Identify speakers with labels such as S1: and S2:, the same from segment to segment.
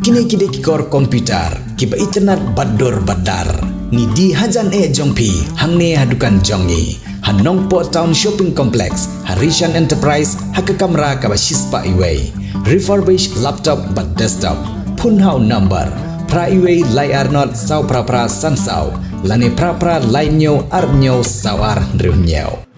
S1: Kini kikor komputer, kiba internet bador badar. Ni di hajan jongpi, hangne hadukan jongi. Han Nongpoh Town Shopping Complex, Harishan Enterprise, haka kamera kaba shispa iway. Refurbished laptop but desktop. Phun number. Pra iway layar not saw pra sansau. Lane pra lainyo arnyo sawar riunyo.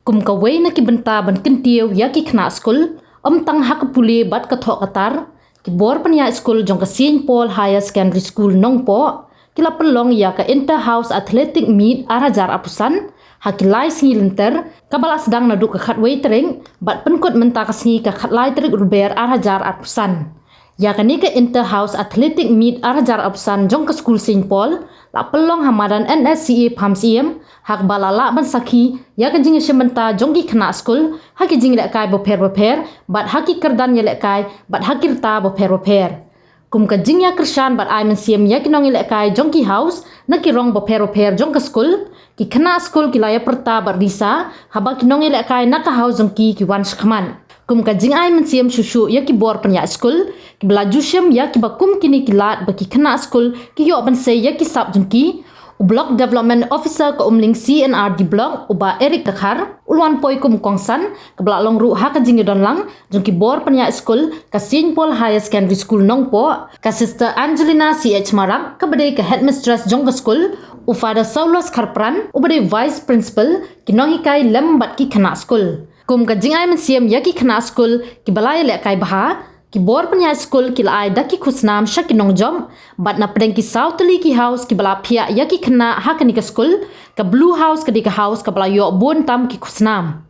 S2: Kum kawai na bynta ban kentiau ya ki kena skul, tang hak puli bat kathok katar, ki bor panya skul jong ka Nongpoh Higher Secondary School Nongpoh, kila pelong ya ka inter-house athletic meet arajar apusan, hakilai singi lenter, kabala sedang naduk ka khatway tering, bat penkut menta ka singi ka khatlai terik ruber arajar apusan. Ya ka ni ka inter-house athletic meet arajar apusan jong ka school Nongpoh, la pelong hamadan NSCA phamsiem, hak balala ban sakhi ya ka jingi sementa jongki kena skul haki jingi lek kai boper bat haki kerdan ye lek kai bat hakirta boper kum ka jingya krishan bat ai mensiem ya kinong lek kai jongki house na ki rong boper jong ka skul ki kena skul ki laya perta bat risa haba kinong lek kai na ka house jongki ki wan shkman kum ka jing ai mensiem shushu ya ki bor penya skul ki belaju shem ya ki bakum kini kilat ba ki kena skul ki yo ban se ya ki sap jongki Block Development Officer ke umling CNR di blok uba Eric Kakar uluan poi kum kongsan ke belak long ru hak jingi don lang jongki bor penyak skul ke Nongpoh Higher Secondary School Nongpoh ke Sister Angelina CH Marak ke bedai ke Headmistress jong ke skul u Father Saulus Karpran u bedai Vice Principal ki nohikai lembat ki kena skul kum ke jingai mensiem ya ki kena skul ki balai lek kai baha ki bor penyak skul ki lai daki khusnam shaki nongjom bat na pedeng ki Southly ki house ki bala pia ya ki kena hakani ke skul ke Blue House ke di ke house ke bala yo bon tam ki khusnam.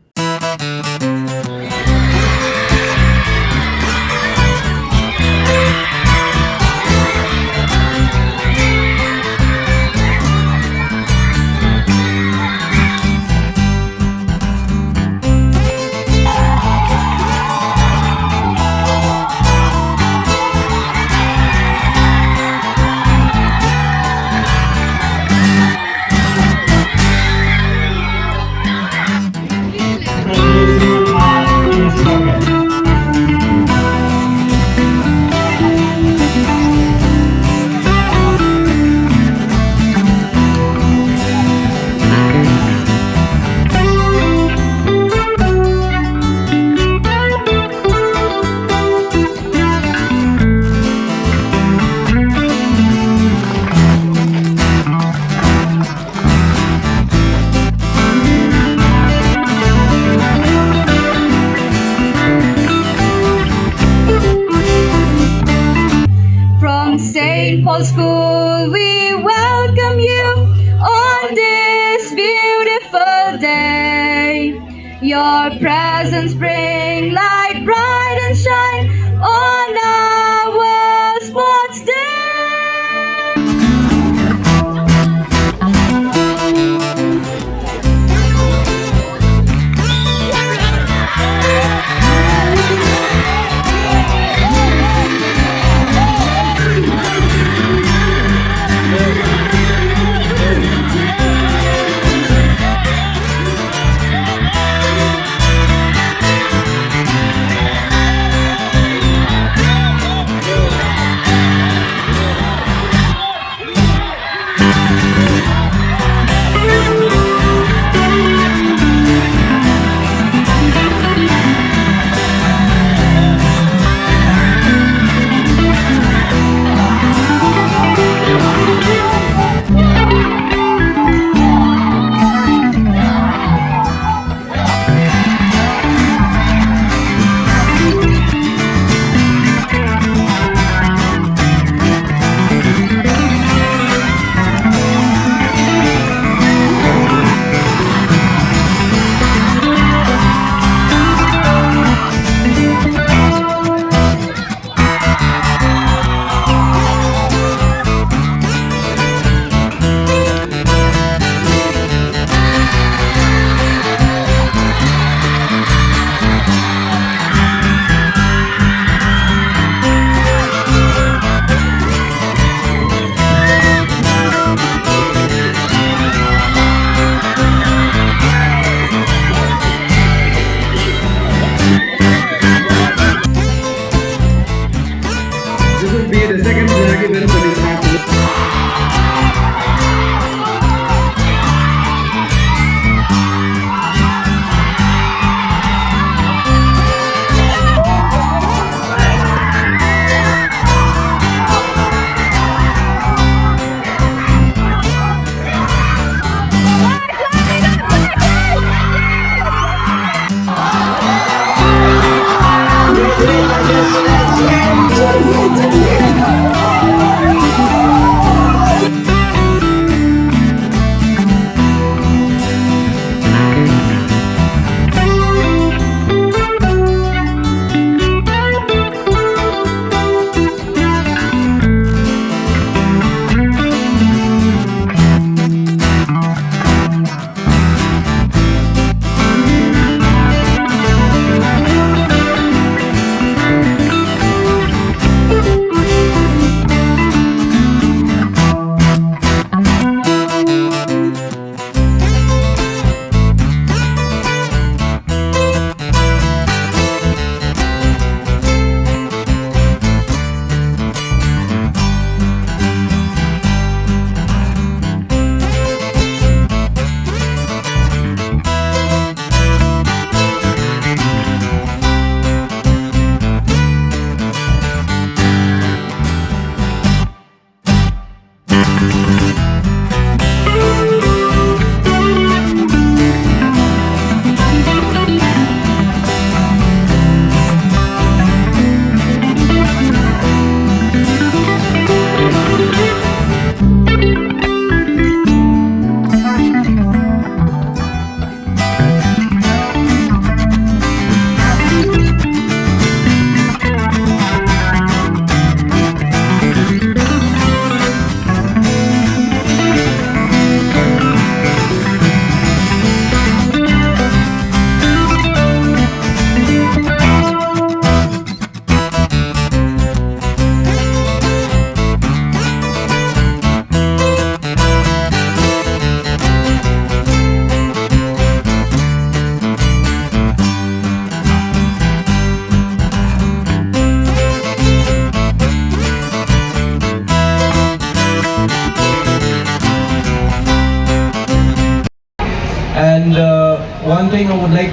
S3: Nongpoh School, we welcome you on this beautiful day. Your presence bring light bright and shine on our sports day.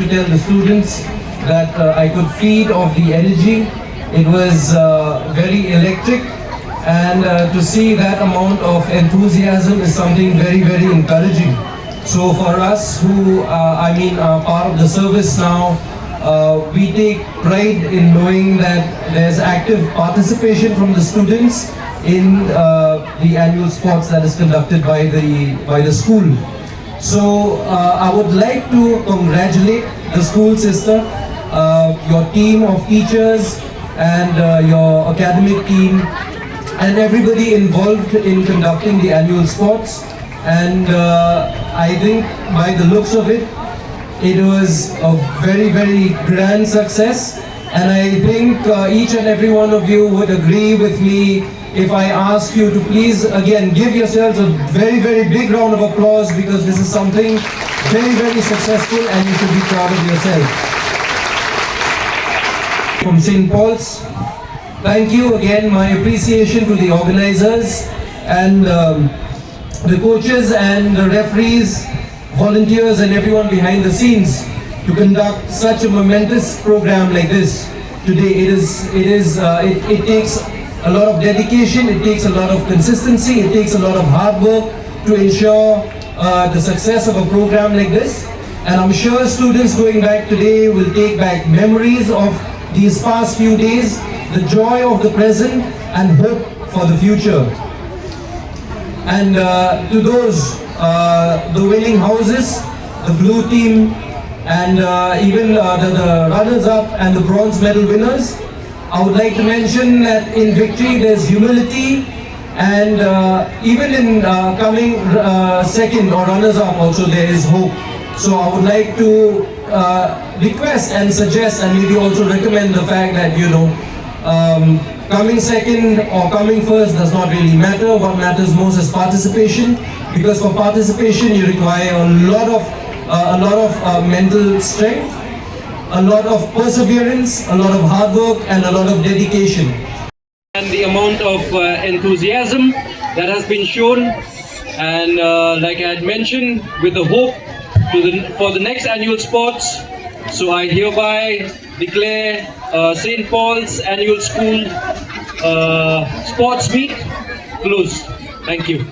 S4: tell the students that I could feed off the energy. It was very electric, and to see that amount of enthusiasm is something very, very encouraging. So for us who are part of the service now, we take pride in knowing that there's active participation from the students in the annual sports that is conducted by the school. So I would like to congratulate the school sister, your team of teachers and your academic team and everybody involved in conducting the annual sports. And I think by the looks of it, it was a very, very grand success. And I think each and every one of you would agree with me if I ask you to please again give yourselves a very, very big round of applause, because this is something very, very successful and you should be proud of yourself. From St. Paul's, thank you again, my appreciation to the organizers and the coaches and the referees, volunteers and everyone behind the scenes to conduct such a momentous program like this today. It takes a lot of dedication, it takes a lot of consistency, it takes a lot of hard work to ensure the success of a program like this. And I'm sure students going back today will take back memories of these past few days, the joy of the present and hope for the future. And to those, the winning houses, the blue team, and even the runners-up and the bronze medal winners, I would like to mention that in victory there's humility, and even in coming second or runners-up also there is hope. So I would like to request and suggest and maybe also recommend the fact that, coming second or coming first does not really matter. What matters most is participation, because for participation you require a lot of mental strength, a lot of perseverance, a lot of hard work and a lot of dedication.
S5: And the amount of enthusiasm that has been shown, and like I had mentioned, with the hope for the next annual sports. So I hereby declare St. Paul's Annual School Sports Meet closed. Thank you.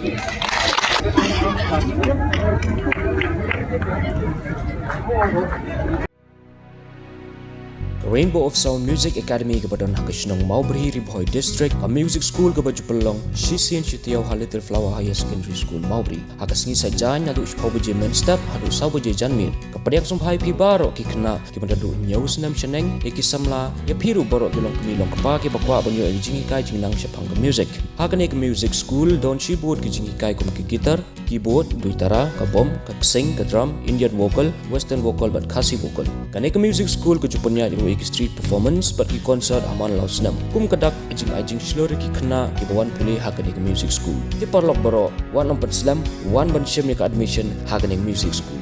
S6: Rainbow of Sound Music Academy kepada Shillong Maubri Bhoi District, a music school kepada Pelong, Shisian Chitiau Little Flower Higher Secondary School Maubri. Hakas ni sajan adu upabaje men step adu sabaje janmir. Kepada yang sumpai pi baro ki kena ki benda du nyau senam cheneng ki samla ya piru baro ki long kemilong kepa ki bakwa banyo jingi kai jingnang sepang music. Hakane ke music school don keyboard ki jingi kai kum ki gitar, keyboard, duitara, ka bom, ka sing, ka drum, Indian vocal, western vocal but khasi vocal. Kane ke music school ke jupunya street performance but ki concert aman lau senam kum kadak ajing seluruh ki kena ki bawan pulih hakane ke music school ki parlok baro wan nompat slam wan ban syem ka admission hakane music school.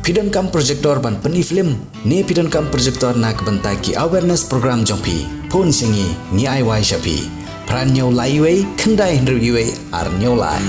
S1: Pidon kam projector ban peni film ne pidon kam projector na kebentai ki awareness program jongpi phun singi ni ai wai shapi pran nyau lai wei kendai hendru yue ar nyau lai.